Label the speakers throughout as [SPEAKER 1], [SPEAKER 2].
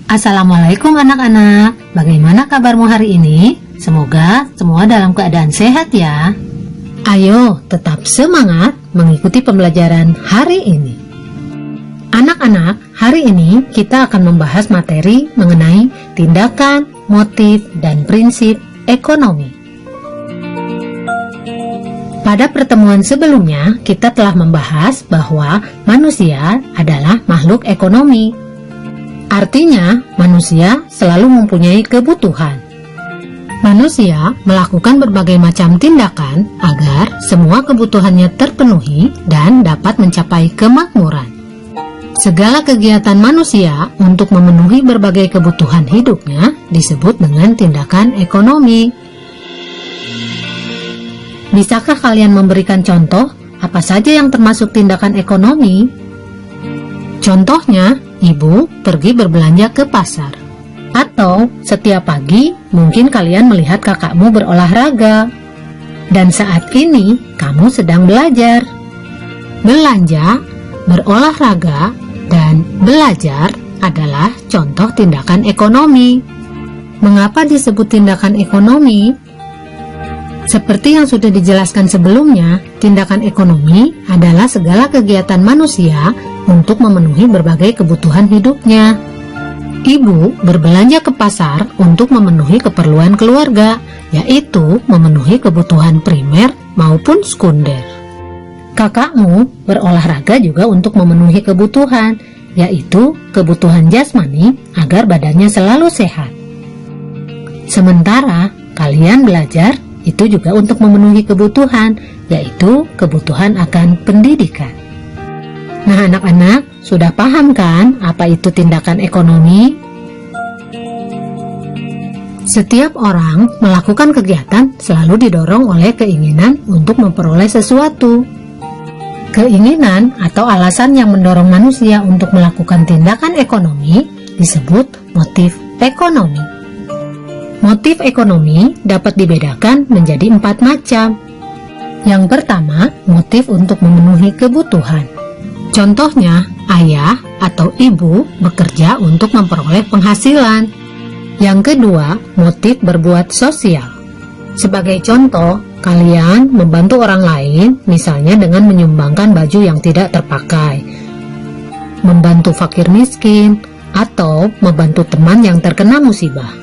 [SPEAKER 1] Assalamualaikum anak-anak, bagaimana kabarmu hari ini? Semoga semua dalam keadaan sehat ya. Ayo tetap semangat mengikuti pembelajaran hari ini. Anak-anak, hari ini kita akan membahas materi mengenai tindakan, motif, dan prinsip ekonomi. Pada pertemuan sebelumnya, kita telah membahas bahwa manusia adalah makhluk ekonomi. Artinya, manusia selalu mempunyai kebutuhan. Manusia melakukan berbagai macam tindakan agar semua kebutuhannya terpenuhi dan dapat mencapai kemakmuran. Segala kegiatan manusia untuk memenuhi berbagai kebutuhan hidupnya disebut dengan tindakan ekonomi. Bisakah kalian memberikan contoh apa saja yang termasuk tindakan ekonomi? Contohnya, ibu pergi berbelanja ke pasar. Atau setiap pagi mungkin kalian melihat kakakmu berolahraga. Dan saat ini kamu sedang belajar. Belanja, berolahraga, dan belajar adalah contoh tindakan ekonomi. Mengapa disebut tindakan ekonomi? Seperti yang sudah dijelaskan sebelumnya, tindakan ekonomi adalah segala kegiatan manusia untuk memenuhi berbagai kebutuhan hidupnya. Ibu berbelanja ke pasar untuk memenuhi keperluan keluarga, yaitu memenuhi kebutuhan primer maupun sekunder. Kakakmu berolahraga juga untuk memenuhi kebutuhan, yaitu kebutuhan jasmani agar badannya selalu sehat. Sementara kalian belajar itu juga untuk memenuhi kebutuhan, yaitu kebutuhan akan pendidikan. Nah anak-anak, sudah paham kan apa itu tindakan ekonomi? Setiap orang melakukan kegiatan selalu didorong oleh keinginan untuk memperoleh sesuatu. Keinginan atau alasan yang mendorong manusia untuk melakukan tindakan ekonomi disebut motif ekonomi. Motif ekonomi dapat dibedakan menjadi 4 macam. Yang pertama, motif untuk memenuhi kebutuhan. Contohnya, ayah atau ibu bekerja untuk memperoleh penghasilan. Yang kedua, motif berbuat sosial. Sebagai contoh, kalian membantu orang lain, misalnya dengan menyumbangkan baju yang tidak terpakai, membantu fakir miskin, atau membantu teman yang terkena musibah.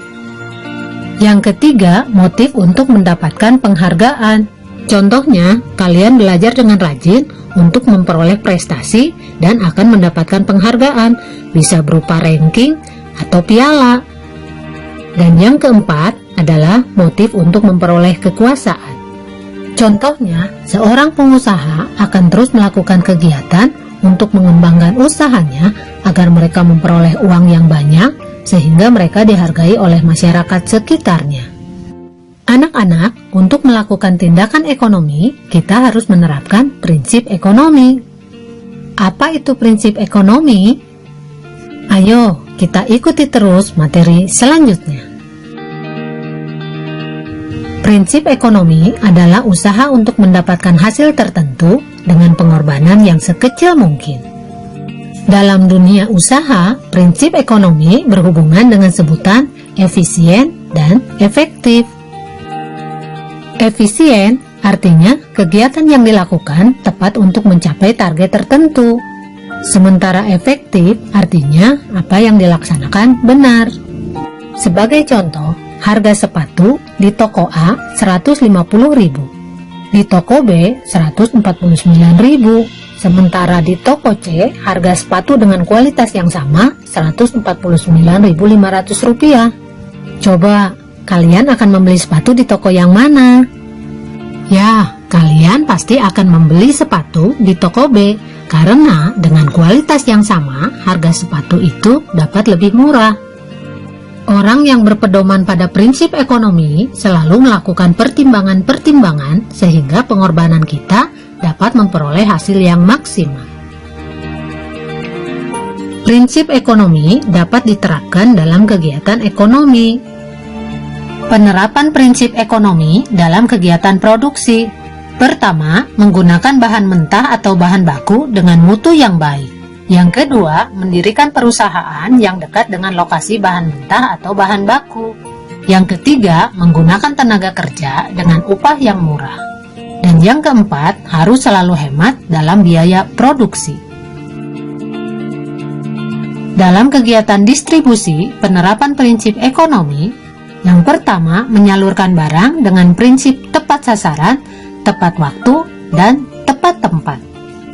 [SPEAKER 1] Yang ketiga, motif untuk mendapatkan penghargaan. Contohnya, kalian belajar dengan rajin untuk memperoleh prestasi dan akan mendapatkan penghargaan, bisa berupa ranking atau piala. Dan yang keempat adalah motif untuk memperoleh kekuasaan. Contohnya, seorang pengusaha akan terus melakukan kegiatan untuk mengembangkan usahanya agar mereka memperoleh uang yang banyak, sehingga mereka dihargai oleh masyarakat sekitarnya. Anak-anak, untuk melakukan tindakan ekonomi, kita harus menerapkan prinsip ekonomi. Apa itu prinsip ekonomi? Ayo, kita ikuti terus materi selanjutnya. Prinsip ekonomi adalah usaha untuk mendapatkan hasil tertentu dengan pengorbanan yang sekecil mungkin. Dalam dunia usaha, prinsip ekonomi berhubungan dengan sebutan efisien dan efektif. Efisien artinya kegiatan yang dilakukan tepat untuk mencapai target tertentu. Sementara efektif artinya apa yang dilaksanakan benar. Sebagai contoh, harga sepatu di toko A 150.000, di toko B 149.000. Sementara di toko C, harga sepatu dengan kualitas yang sama Rp149.500. Coba, kalian akan membeli sepatu di toko yang mana? Ya, kalian pasti akan membeli sepatu di toko B, karena dengan kualitas yang sama, harga sepatu itu dapat lebih murah. Orang yang berpedoman pada prinsip ekonomi selalu melakukan pertimbangan-pertimbangan sehingga pengorbanan kita dapat memperoleh hasil yang maksimal. Prinsip ekonomi dapat diterapkan dalam kegiatan ekonomi. Penerapan prinsip ekonomi dalam kegiatan produksi. Pertama, menggunakan bahan mentah atau bahan baku dengan mutu yang baik. Yang kedua, mendirikan perusahaan yang dekat dengan lokasi bahan mentah atau bahan baku. Yang ketiga, menggunakan tenaga kerja dengan upah yang murah. Dan yang keempat, harus selalu hemat dalam biaya produksi. Dalam kegiatan distribusi, penerapan prinsip ekonomi, yang pertama, menyalurkan barang dengan prinsip tepat sasaran, tepat waktu, dan tepat tempat.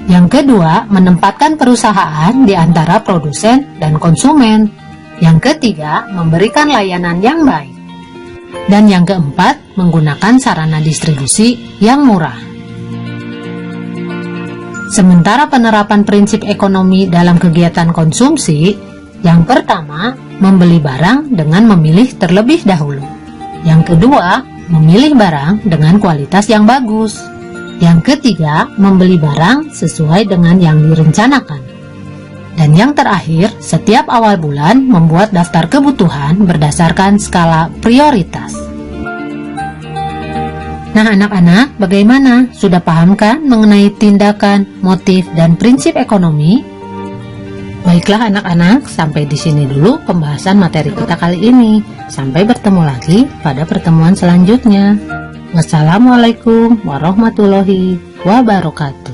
[SPEAKER 1] Yang kedua, menempatkan perusahaan di antara produsen dan konsumen. Yang ketiga, memberikan layanan yang baik. Dan yang keempat, menggunakan sarana distribusi yang murah. Sementara penerapan prinsip ekonomi dalam kegiatan konsumsi, yang pertama, membeli barang dengan memilih terlebih dahulu. Yang kedua, memilih barang dengan kualitas yang bagus. Yang ketiga, membeli barang sesuai dengan yang direncanakan. Dan yang terakhir, setiap awal bulan membuat daftar kebutuhan berdasarkan skala prioritas. Nah anak-anak, bagaimana? Sudah paham kan mengenai tindakan, motif, dan prinsip ekonomi? Baiklah anak-anak, sampai di sini dulu pembahasan materi kita kali ini. Sampai bertemu lagi pada pertemuan selanjutnya. Wassalamualaikum warahmatullahi wabarakatuh.